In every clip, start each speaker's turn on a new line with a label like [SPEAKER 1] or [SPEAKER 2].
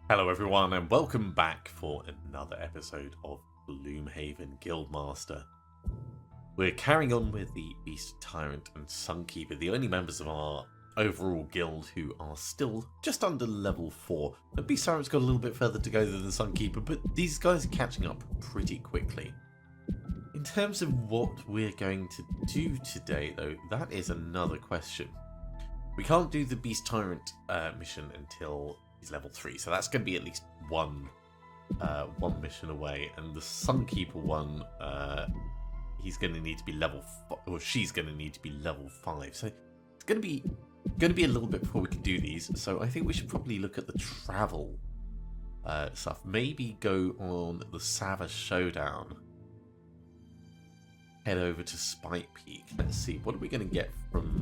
[SPEAKER 1] Hello everyone and welcome back for another episode of Gloomhaven Guildmaster. We're carrying on with the Beast, Tyrant and Sunkeeper, the only members of our overall guild who are still just under level 4. The Beast Tyrant's got a little bit further to go than the Sunkeeper, but these guys are catching up pretty quickly. In terms of what we're going to do today though, that is another question. We can't do the Beast Tyrant mission until he's level 3, so that's going to be at least one mission away. And the Sunkeeper one, he's going to need to be level 5, or she's going to need to be level 5. So it's going to be a little bit before we can do these. So I think we should probably look at the travel stuff. Maybe go on the Savaas showdown. Head over to Spike Peak. Let's see, what are we going to get from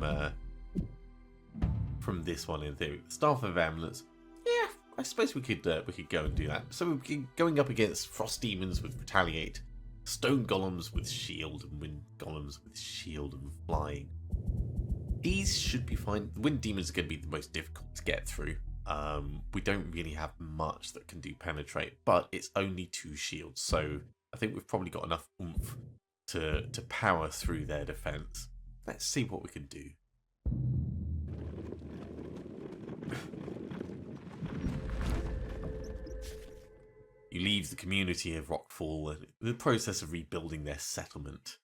[SPEAKER 1] this one in theory? Staff of Amulets. Yeah, I suppose we could go and do that. So we're going up against Frost Demons with Retaliate, Stone Golems with Shield, and Wind Golems with Shield and Flying. These should be fine. The Wind Demons are going to be the most difficult to get through. We don't really have much that can do Penetrate, but it's only 2 shields, so I think we've probably got enough oomph to power through their defense. Let's see what we can do. You leave the community of Rockfall in the process of rebuilding their settlement.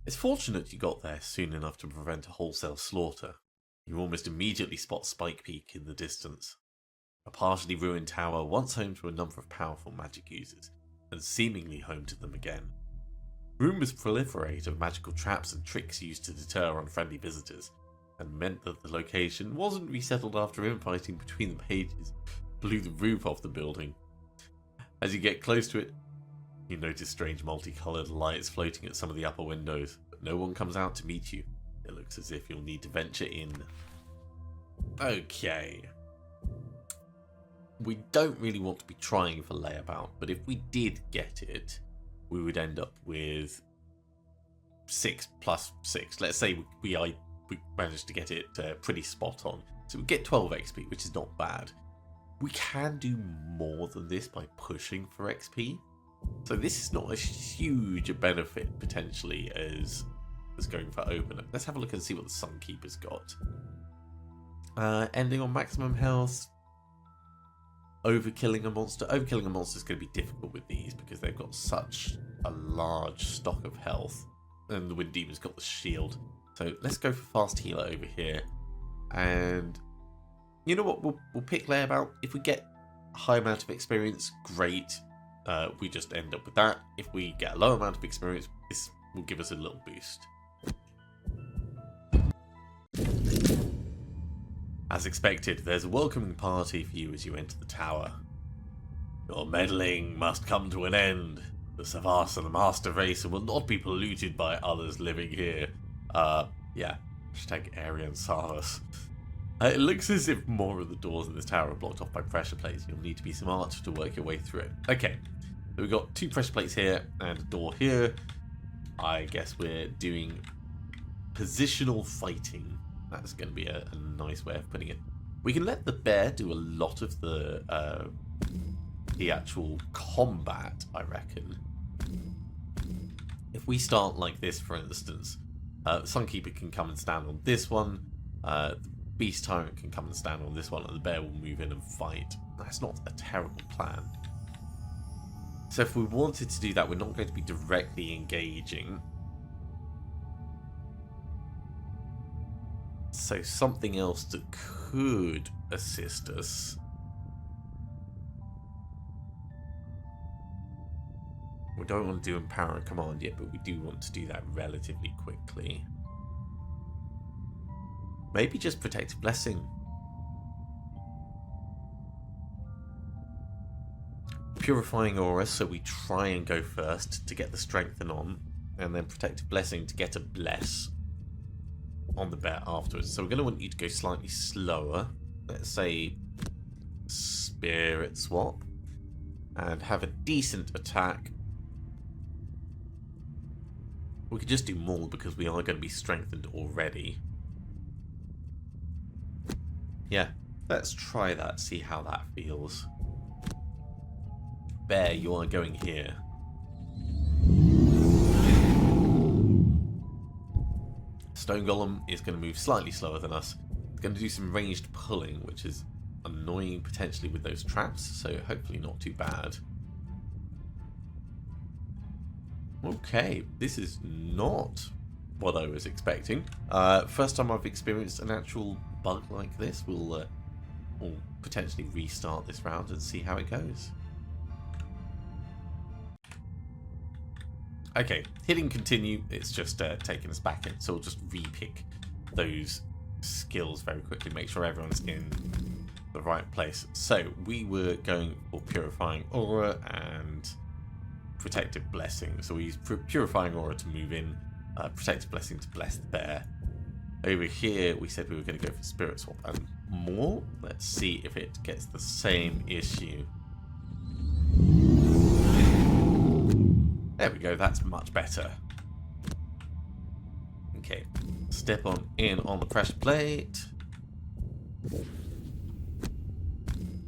[SPEAKER 1] It's fortunate you got there soon enough to prevent a wholesale slaughter. You almost immediately spot Spike Peak in the distance. A partially ruined tower, once home to a number of powerful magic users, and seemingly home to them again. Rumours proliferate of magical traps and tricks used to deter unfriendly visitors, and meant that the location wasn't resettled after infighting between the pages blew the roof off the building. As you get close to it, you notice strange multicoloured lights floating at some of the upper windows, but no one comes out to meet you. It looks as if you'll need to venture in. Okay. We don't really want to be trying for layabout, but if we did get it, we would end up with 6 plus 6. Let's say we managed to get it pretty spot on. So we get 12 XP, which is not bad. We can do more than this by pushing for XP. So this is not as huge a benefit potentially as going for opener. Let's have a look and see what the Sunkeeper's got. Ending on maximum health. Overkilling a monster. Overkilling a monster is going to be difficult with these because they've got such a large stock of health. And the Wind Demon's got the shield. So let's go for fast healer over here. And you know what? We'll pick layabout. If we get a high amount of experience, great. We just end up with that. If we get a low amount of experience, this will give us a little boost. As expected, there's a welcoming party for you as you enter the tower. Your meddling must come to an end. The Savaas are the master race and will not be polluted by others living here. Yeah. Hashtag Aryan Savaas. It looks as if more of the doors in this tower are blocked off by pressure plates. You'll need to be smart to work your way through it. Okay, so we've got 2 pressure plates here and a door here. I guess we're doing positional fighting. That's going to be a nice way of putting it. We can let the bear do a lot of the actual combat, I reckon. If we start like this, for instance, Sunkeeper can come and stand on this one. The Beast Tyrant can come and stand on this one, and the bear will move in and fight. That's not a terrible plan. So if we wanted to do that, we're not going to be directly engaging. So something else that could assist us. We don't want to do Empower and Command yet, but we do want to do that relatively quickly. Maybe just Protective Blessing. Purifying Aura, so we try and go first to get the Strengthen on, and then Protective Blessing to get a Bless on the bear afterwards. So we're going to want you to go slightly slower. Let's say Spirit Swap, and have a decent attack. We could just do more because we are going to be strengthened already. Yeah, let's try that, see how that feels. bear, you are going here. Stone Golem is going to move slightly slower than us. It's going to do some ranged pulling, which is annoying potentially with those traps, so hopefully not too bad. Okay, this is not what I was expecting. First time I've experienced an actual bug like this. We'll potentially restart this round and see how it goes. Okay, hitting continue, it's just taking us back in, so we'll just re-pick those skills very quickly, make sure everyone's in the right place. So, we were going for Purifying Aura and Protective Blessing. So we used Purifying Aura to move in, Protective Blessing to bless the bear. Over here, we said we were going to go for Spirit Swap and more. Let's see if it gets the same issue. There we go, that's much better. Okay, step on in on the pressure plate.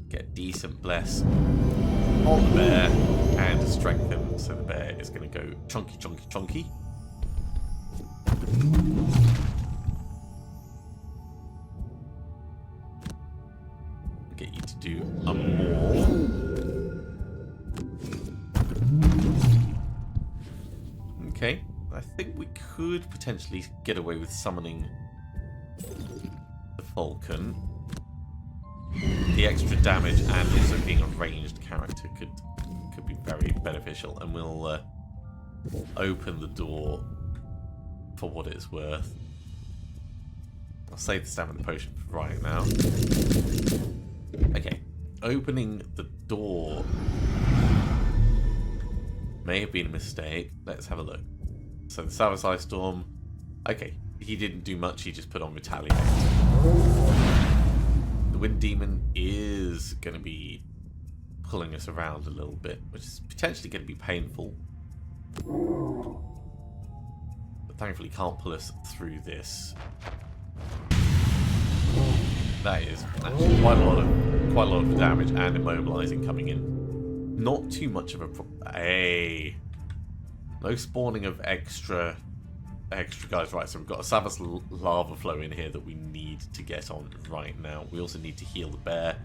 [SPEAKER 1] Get decent bless on the bear and strengthen, so the bear is going to go chunky, chunky, chunky. Get you to do a more. Okay, I think we could potentially get away with summoning the Falcon. The extra damage and also being a ranged character could be very beneficial, and we'll open the door for what it's worth. I'll save the stamina potion for right now. Okay, opening the door may have been a mistake. Let's have a look. So the Savaas Ice Storm. Okay, he didn't do much. He just put on Retaliate. The Wind Demon is going to be pulling us around a little bit, which is potentially going to be painful. But thankfully can't pull us through this. That is actually quite a lot of damage and immobilizing coming in. Not too much of a problem. Hey, no spawning of extra guys. Right, so we've got a Savaas lava flow in here that we need to get on right now. We also need to heal the bear.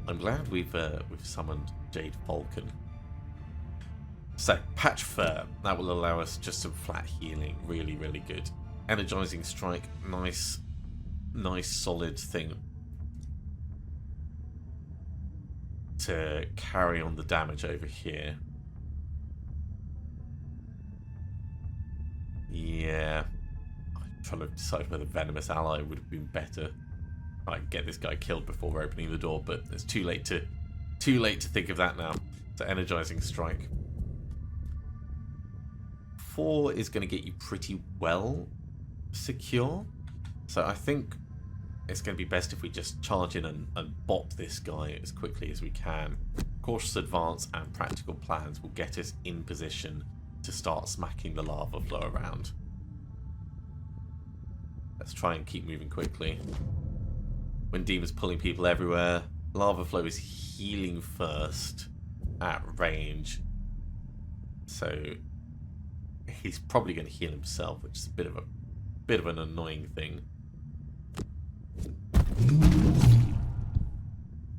[SPEAKER 1] I'm glad we've summoned Jade Falcon. So Patch Fur, that will allow us just some flat healing. Really, really good. Energizing Strike, nice solid thing to carry on the damage over here. Yeah, I'm trying to decide whether Venomous Ally would have been better. I can get this guy killed before opening the door, but it's too late to think of that now. So Energizing Strike 4 is going to get you pretty well secure. So I think it's going to be best if we just charge in and bop this guy as quickly as we can. Cautious Advance and Practical Plans will get us in position to start smacking the lava flow around. Let's try and keep moving quickly. Wind Demon's pulling people everywhere. Lava flow is healing first at range. So he's probably going to heal himself, which is a bit of an annoying thing.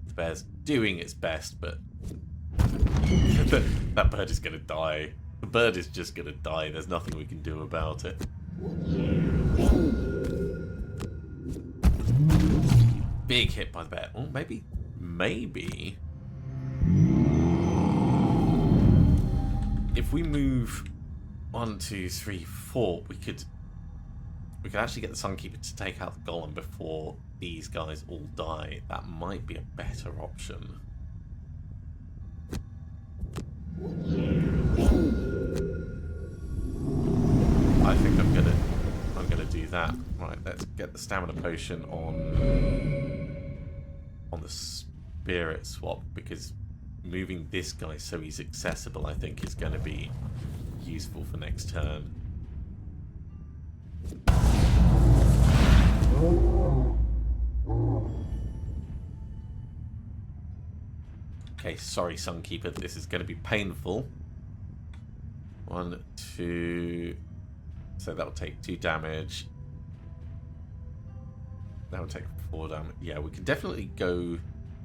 [SPEAKER 1] The bear's doing its best, but that bird is going to die. The bird is just going to die. There's nothing we can do about it. Big hit by the bear. Oh, maybe. If we move 1, 2, 3, 4, we could actually get the Sunkeeper to take out the Golem before these guys all die. That might be a better option. I think I'm gonna do that. Right, let's get the stamina potion on the Spirit Swap, because moving this guy so he's accessible, I think, is going to be useful for next turn. Okay, sorry, Sunkeeper. This is going to be painful. 1, 2... So that will take 2 damage. That will take 4 damage. Yeah, we can definitely go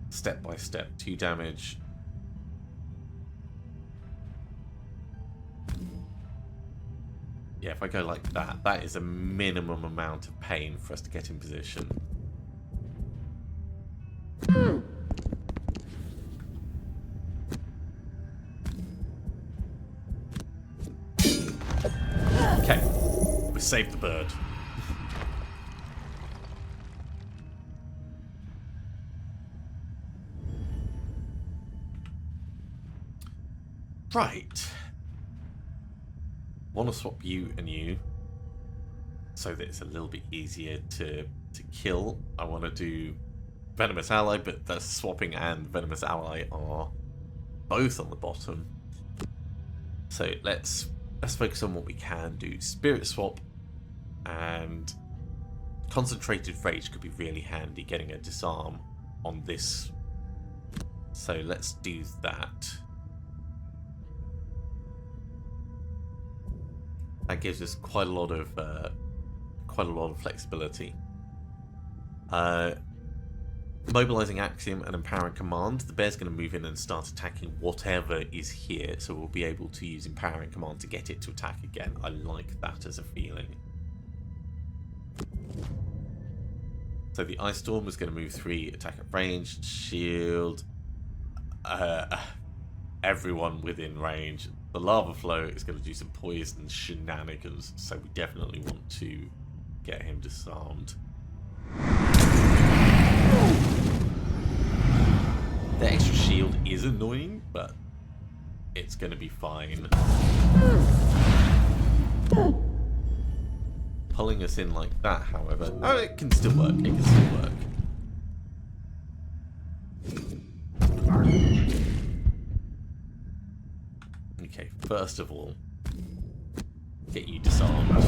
[SPEAKER 1] step by step. 2 damage. Yeah, if I go like that, that is a minimum amount of pain for us to get in position. Okay, we saved the bird. Right. Want to swap you and you so that it's a little bit easier to kill. I want to do Venomous Ally, but the swapping and Venomous Ally are both on the bottom. So let's focus on what we can do. Spirit Swap and Concentrated Rage could be really handy, getting a disarm on this. So let's do that. That gives us quite a lot of flexibility. Mobilizing Axiom and Empowering Command. The bear's going to move in and start attacking whatever is here, so we'll be able to use Empowering Command to get it to attack again. I like that as a feeling. So the Ice Storm is going to move 3, attack at range, shield, everyone within range. The Lava Flow is going to do some poison shenanigans, so we definitely want to get him disarmed. The extra shield is annoying, but it's going to be fine. Pulling us in like that, however... Oh, it can still work. It can still work. Okay, first of all, get you disarmed,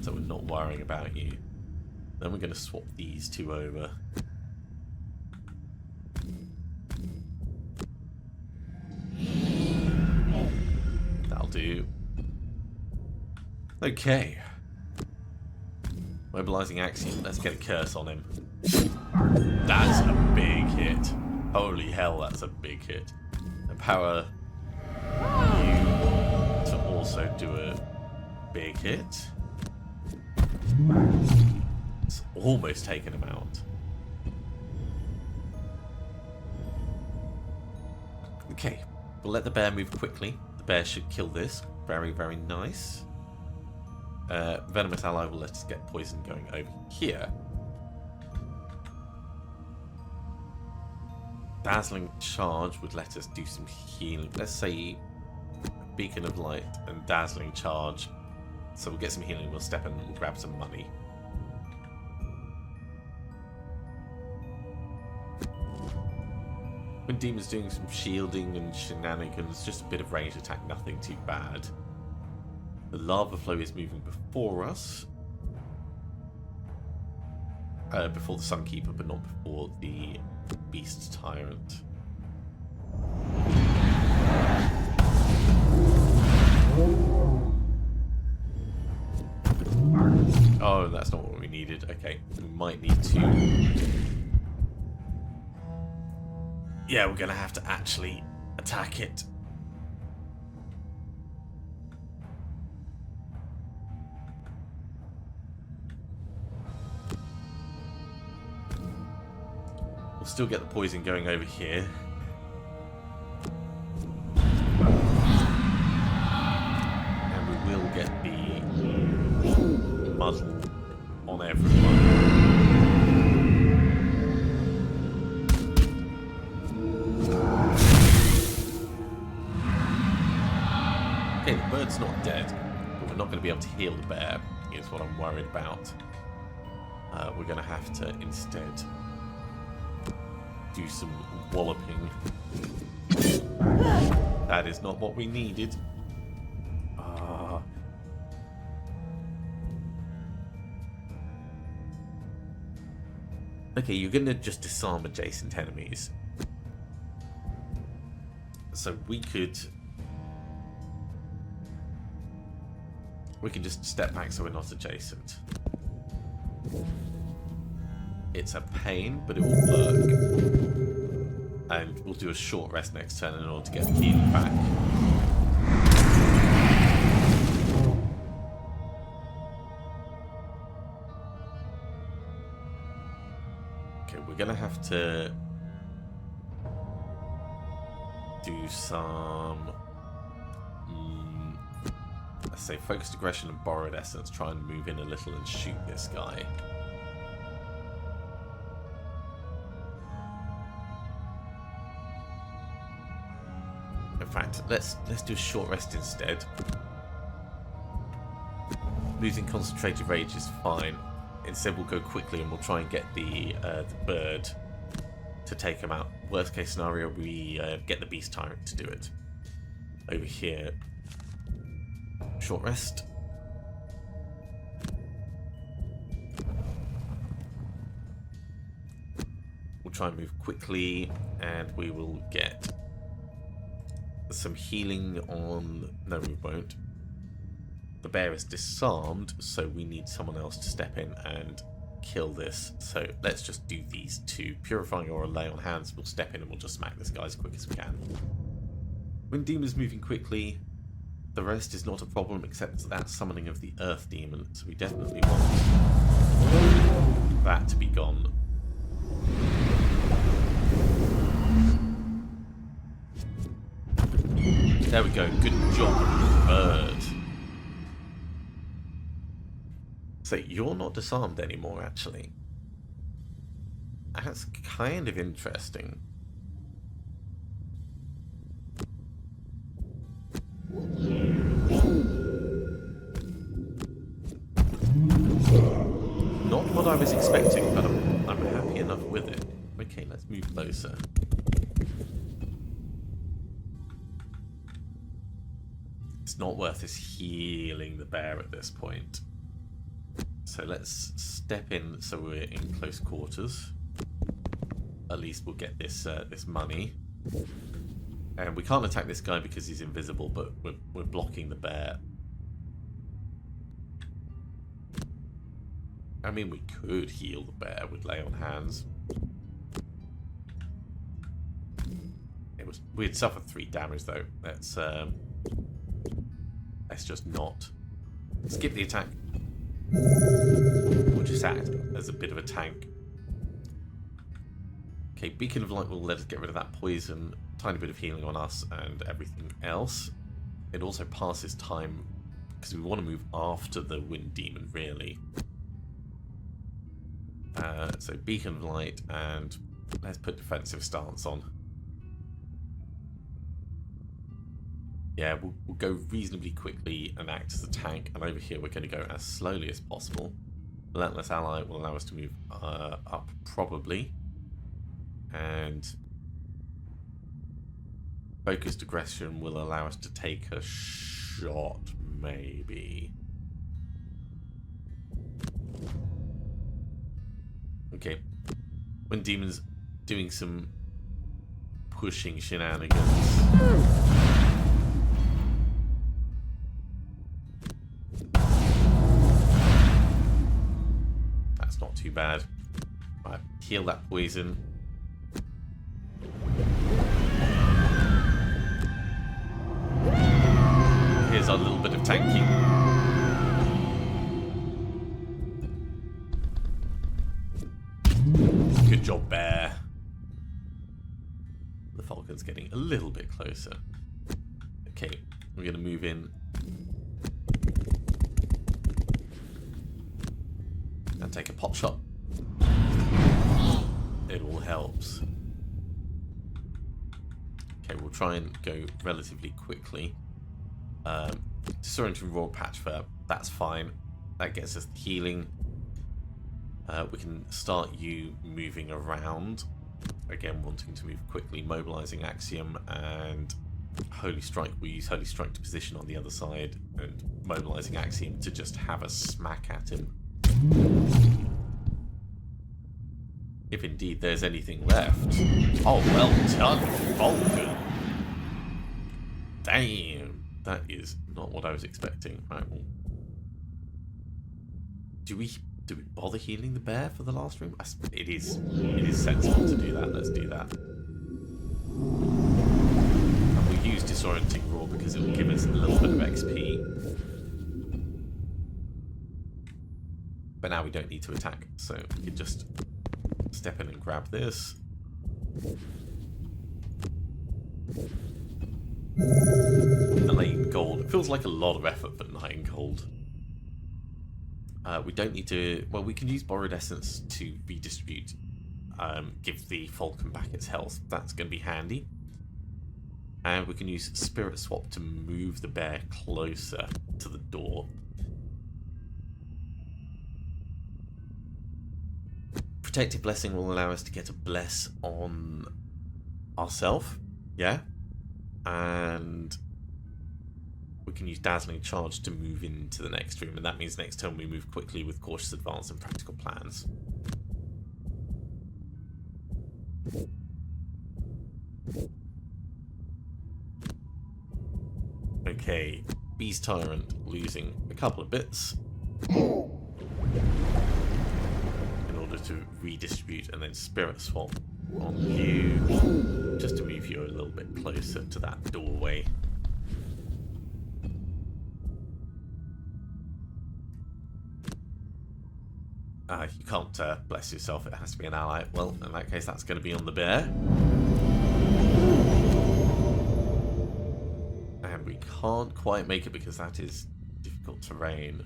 [SPEAKER 1] so we're not worrying about you. Then we're going to swap these 2 over. That'll do. Okay. Mobilizing Axiom, let's get a curse on him. That's a big hit. Holy hell, that's a big hit. Empower you to also do a big hit. It's almost taken him out. Okay, we'll let the bear move quickly. The bear should kill this. Very, very nice. Venomous Ally will let us get poison going over here. Dazzling Charge would let us do some healing. Let's say Beacon of Light and Dazzling Charge. So we'll get some healing, we'll step in and we'll grab some money. When Demon's doing some shielding and shenanigans, just a bit of range attack, nothing too bad. The Lava Flow is moving before us. Before the Sunkeeper, but not before the Beast Tyrant. Oh, that's not what we needed. Okay, we might need to... Yeah, we're going to have to actually attack it. We'll still get the poison going over here. And we will get the muzzle on everyone. Okay, the bird's not dead, but we're not going to be able to heal the bear, is what I'm worried about. We're going to have to instead do some walloping. That is not what we needed. Okay, you're going to just disarm adjacent enemies. So we can just step back so we're not adjacent. It's a pain, but it will work. And we'll do a short rest next turn in order to get the healing back. Okay, we're going to have to do some, let's say, focused aggression and borrowed essence. Try and move in a little and shoot this guy. In fact, let's do a short rest instead. Losing concentrated rage is fine. Instead, we'll go quickly and we'll try and get the bird to take him out. Worst case scenario, we get the beast tyrant to do it. Over here, short rest. We'll try and move quickly, and we will get some healing on... No, we won't. The bear is disarmed, so we need someone else to step in and kill this. So let's just do these two. Purifying or a lay on hands. We'll step in and we'll just smack this guy as quick as we can. When demon's moving quickly, the rest is not a problem, except that summoning of the earth demon. So we definitely want that to be gone. There we go. Good job, bird. So you're not disarmed anymore, actually. That's kind of interesting. Not what I was expecting, but I'm happy enough with it. Okay, let's move closer. It's not worth us healing the bear at this point. So let's step in so we're in close quarters. At least we'll get this this money. And we can't attack this guy because he's invisible, but we're blocking the bear. I mean, we could heal the bear with lay on hands. We'd suffer 3 damage though. Let's just not skip the attack. We'll just act as a bit of a tank. Okay, Beacon of Light will let us get rid of that poison, tiny bit of healing on us and everything else. It also passes time because we want to move after the Wind Demon, really. So Beacon of Light, and let's put defensive stance on. Yeah, we'll go reasonably quickly and act as a tank, and over here we're going to go as slowly as possible. Relentless Ally will allow us to move up, probably. And focused aggression will allow us to take a shot, maybe. Okay. When Demon's doing some pushing shenanigans. That's not too bad. Right, heal that poison. Here's our little bit of tanking. Good job, bear. The falcon's getting a little bit closer. Okay, we're going to move in. And take a pot shot. It all helps. Okay, we'll try and go relatively quickly. Disorienting Raw Patch Fur, that's fine. That gets us healing. We can start you moving around. Again, wanting to move quickly. Mobilizing Axiom and Holy Strike. We use Holy Strike to position on the other side, and mobilizing Axiom to just have a smack at him. If indeed there's anything left. Oh, well done, Falcon. Damn, that is not what I was expecting. Right, well, do we bother healing the bear for the last room? It is sensible to do that. Let's do that. And we'll use Disorienting Roar because it will give us a little bit of XP. But now we don't need to attack, so we can just step in and grab this. 9 gold. It feels like a lot of effort for 9 gold. We don't need to... Well, we can use Borrowed Essence to redistribute. Give the Falcon back its health. That's going to be handy. And we can use Spirit Swap to move the bear closer to the door. Protective Blessing will allow us to get a bless on ourselves. Yeah. And we can use Dazzling Charge to move into the next room, and that means next turn we move quickly with Cautious Advance and Practical Plans. Okay, Beast Tyrant losing a couple of bits in order to redistribute, and then Spirit Swap on you just to move you a little bit closer to that doorway. You can't bless yourself, it has to be an ally. Well, in that case, that's going to be on the bear. And we can't quite make it because that is difficult terrain.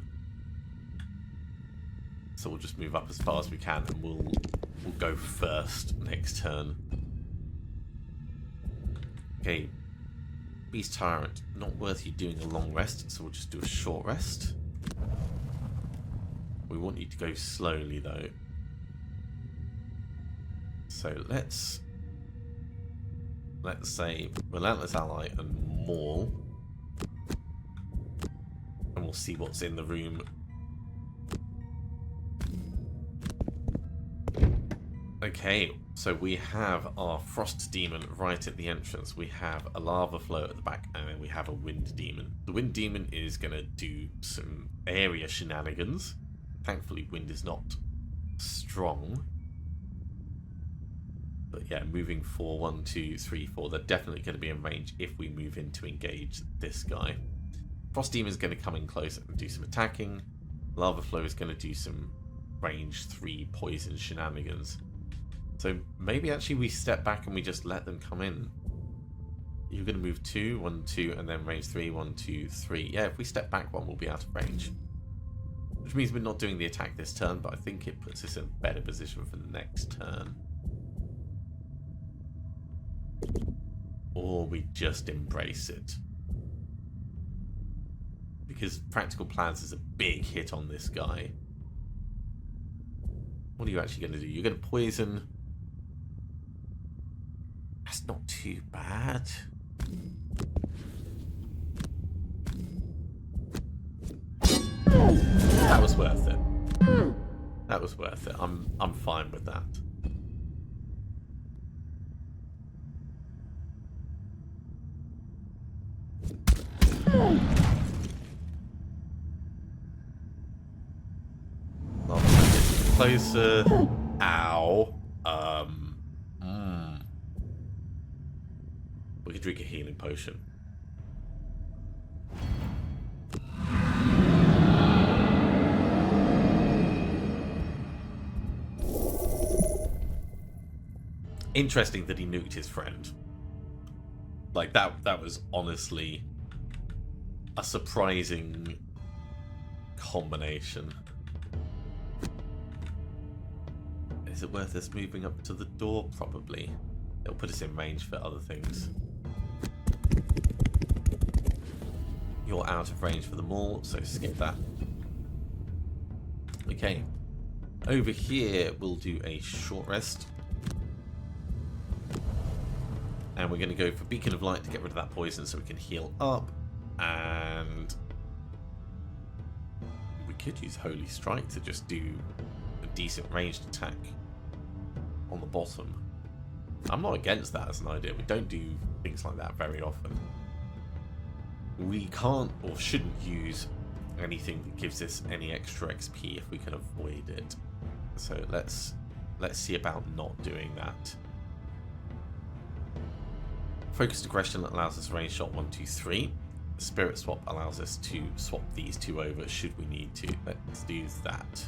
[SPEAKER 1] So we'll just move up as far as we can, and we'll go first next turn. Okay, Beast Tyrant, not worth you doing a long rest, so we'll just do a short rest. We want you to go slowly though. So let's say Relentless Ally and Maul. And we'll see what's in the room. Okay, so we have our Frost Demon right at the entrance. We have a Lava Flow at the back, and then we have a Wind Demon. The Wind Demon is going to do some area shenanigans. Thankfully, wind is not strong. But yeah, moving 4, 1, 2, 3, 4. They're definitely going to be in range if we move in to engage this guy. Frost Demon is going to come in close and do some attacking. Lava Flow is going to do some range 3 poison shenanigans. So maybe actually we step back and we just let them come in. You're going to move 2, 1, 2, and then range 3, 1, 2, 3. Yeah, if we step back 1, we'll be out of range. Which means we're not doing the attack this turn, but I think it puts us in a better position for the next turn. Or we just embrace it. Because Practical Plans is a big hit on this guy. What are you actually going to do? You're going to poison. That's not too bad. That was worth it. That was worth it. I'm fine with that. Closer. Ow. We could drink a healing potion. Interesting that he nuked his friend. Like that was honestly a surprising combination. Is it worth us moving up to the door? Probably. It'll put us in range for other things. You're out of range for the Maul, so skip that. Okay. Over here, we'll do a short rest. And we're going to go for Beacon of Light to get rid of that poison so we can heal up. And we could use Holy Strike to just do a decent ranged attack on the bottom. I'm not against that as an idea. We don't do things like that very often. We can't or shouldn't use anything that gives us any extra XP if we can avoid it. So let's see about not doing that. Focused aggression allows us range shot 1, 2, 3. Spirit swap allows us to swap these two over should we need to. Let's do that.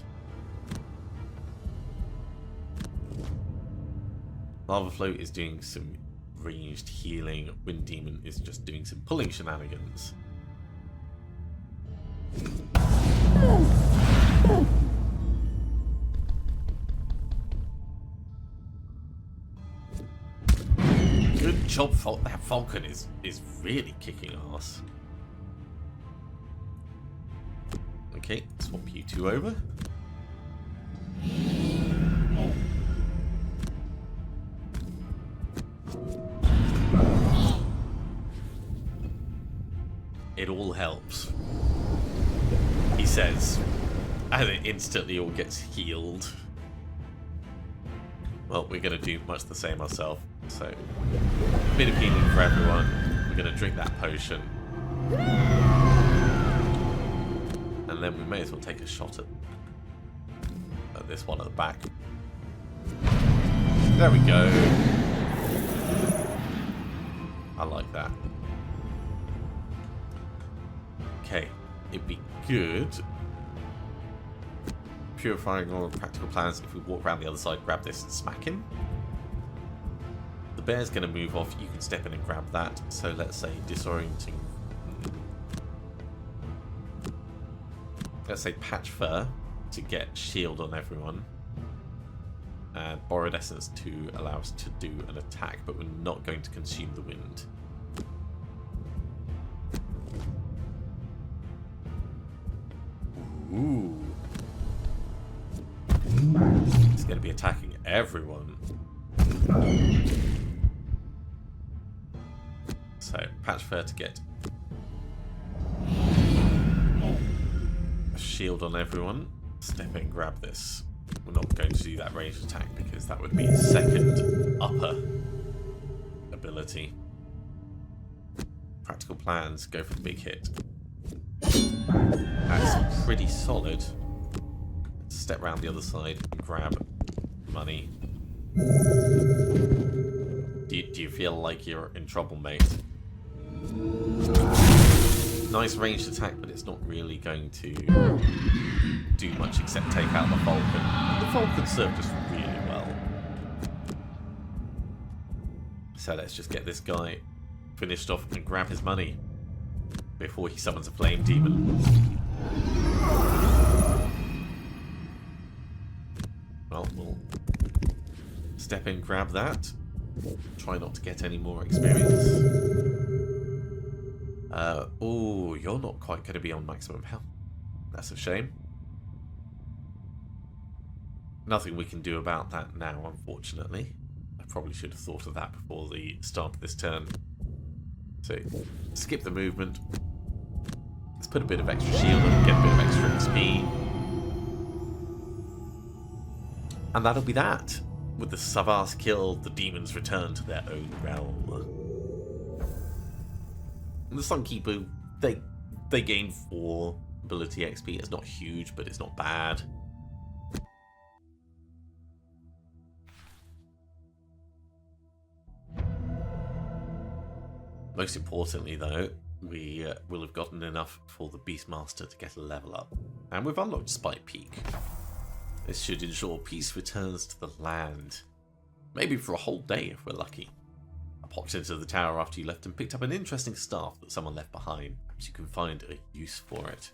[SPEAKER 1] Lava Flow is doing some ranged healing. Wind Demon is just doing some pulling shenanigans. Good job, that Falcon is really kicking ass. Okay, swap you two over. It all helps, he says, and it instantly all gets healed. Well, we're going to do much the same ourselves. So, a bit of healing for everyone. We're going to drink that potion. And then we may as well take a shot at this one at the back. There we go. I like that. Okay, it'd be good. Purifying all practical plans. If we walk around the other side, grab this and smack him. The bear's going to move off. You can step in and grab that. So let's say disorienting. Let's say patch fur to get shield on everyone. And borrowed essence to allow us to do an attack, but we're not going to consume the wind. Ooh. It's going to be attacking everyone. So, patch fur to get a shield on everyone. Step in, grab this. We're not going to do that ranged attack because that would be his second upper ability. Practical plans, go for the big hit. That's pretty solid. Step round the other side and grab money. Do you feel like you're in trouble, mate? Nice ranged attack, but it's not really going to do much except take out the Falcon. The Falcon served us really well. So let's just get this guy finished off and grab his money before he summons a flame demon. Well, we'll step in, grab that. Try not to get any more experience. Oh, you're not quite going to be on maximum health. That's a shame. Nothing we can do about that now, unfortunately. I probably should have thought of that before the start of this turn. So, skip the movement. Let's put a bit of extra shield on and get a bit of extra XP. And that'll be that. With the Savaas killed, the demons return to their own realm. And the Sunkeeper, they gain 4 ability XP. It's not huge, but it's not bad. Most importantly, though, we will have gotten enough for the Beastmaster to get a level up. And we've unlocked Spite Peak. This should ensure peace returns to the land. Maybe for a whole day if we're lucky. I popped into the tower after you left and picked up an interesting staff that someone left behind. Perhaps you can find a use for it.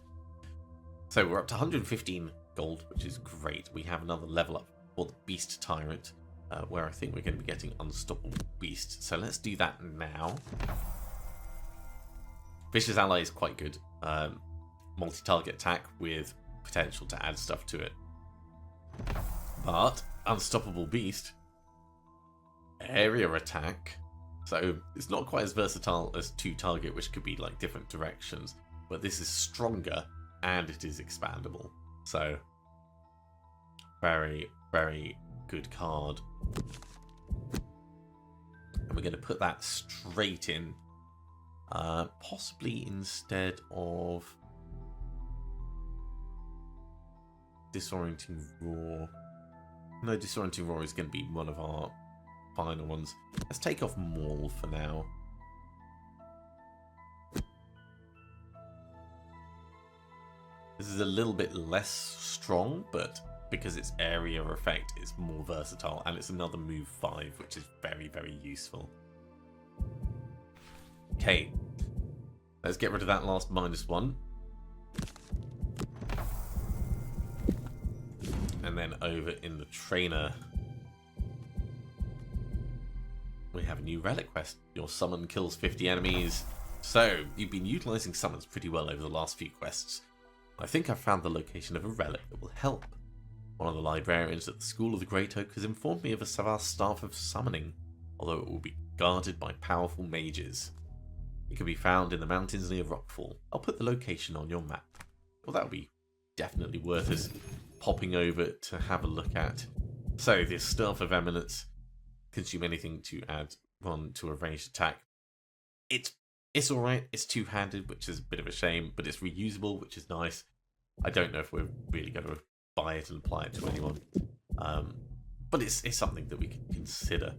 [SPEAKER 1] So we're up to 115 gold, which is great. We have another level up for the Beast Tyrant, where I think we're going to be getting Unstoppable Beast. So let's do that now. Vicious Ally is quite good. Multi-target attack with potential to add stuff to it. But Unstoppable Beast, area attack. So it's not quite as versatile as 2-target, which could be like different directions. But this is stronger and it is expandable. So very, very good card. And we're going to put that straight in Possibly instead of Disorienting Roar. No, Disorienting Roar is going to be one of our final ones. Let's take off Maul for now. This is a little bit less strong, but because it's area effect, it's more versatile, and it's another move 5, which is very, very useful. Okay, let's get rid of that last -1. And then over in the trainer, we have a new relic quest. Your summon kills 50 enemies. So, you've been utilising summons pretty well over the last few quests. I think I've found the location of a relic that will help. One of the librarians at the School of the Great Oak has informed me of a Savaas staff of summoning, although it will be guarded by powerful mages. It can be found in the mountains near Rockfall. I'll put the location on your map. Well, that would be definitely worth us popping over to have a look at. So, this Staff of Eminence, consume anything to add 1 to a ranged attack. It's alright, it's two-handed, which is a bit of a shame, but it's reusable, which is nice. I don't know if we're really going to buy it and apply it to anyone. But it's something that we can consider.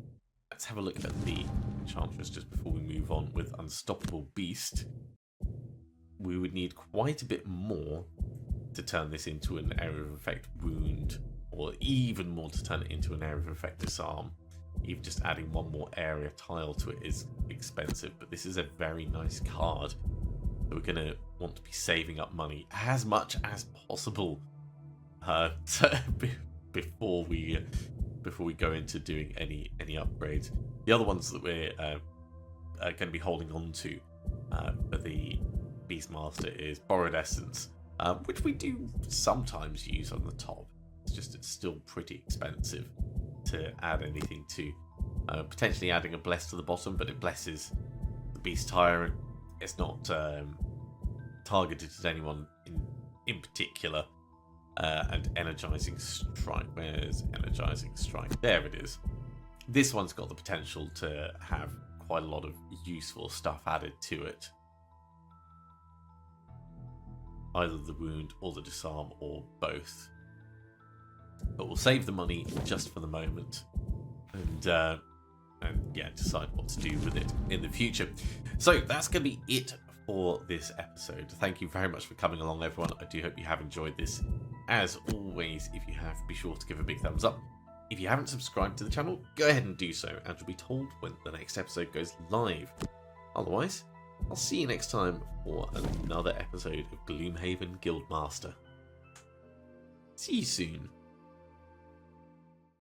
[SPEAKER 1] Let's have a look at the Enchantress just before we move on with Unstoppable Beast. We would need quite a bit more to turn this into an area of effect wound, or even more to turn it into an area of effect disarm. Even just adding 1 more area tile to it is expensive, but this is a very nice card. So we're going to want to be saving up money as much as possible before we go into doing any upgrades. The other ones that we're going to be holding on to for the Beastmaster is Borrowed Essence, which we do sometimes use on the top. It's still pretty expensive to add anything to. Potentially adding a Bless to the bottom, but it blesses the Beast Tyrant. It's not targeted at anyone in particular. And Energizing Strike. Where's Energizing Strike? There it is. This one's got the potential to have quite a lot of useful stuff added to it. Either the wound or the disarm or both. But we'll save the money just for the moment, and yeah, decide what to do with it in the future. So that's going to be it for this episode. Thank you very much for coming along, everyone. I do hope you have enjoyed this. As always, if you have, be sure to give a big thumbs up. If you haven't subscribed to the channel, go ahead and do so, and you'll be told when the next episode goes live. Otherwise, I'll see you next time for another episode of Gloomhaven Guildmaster. See you soon.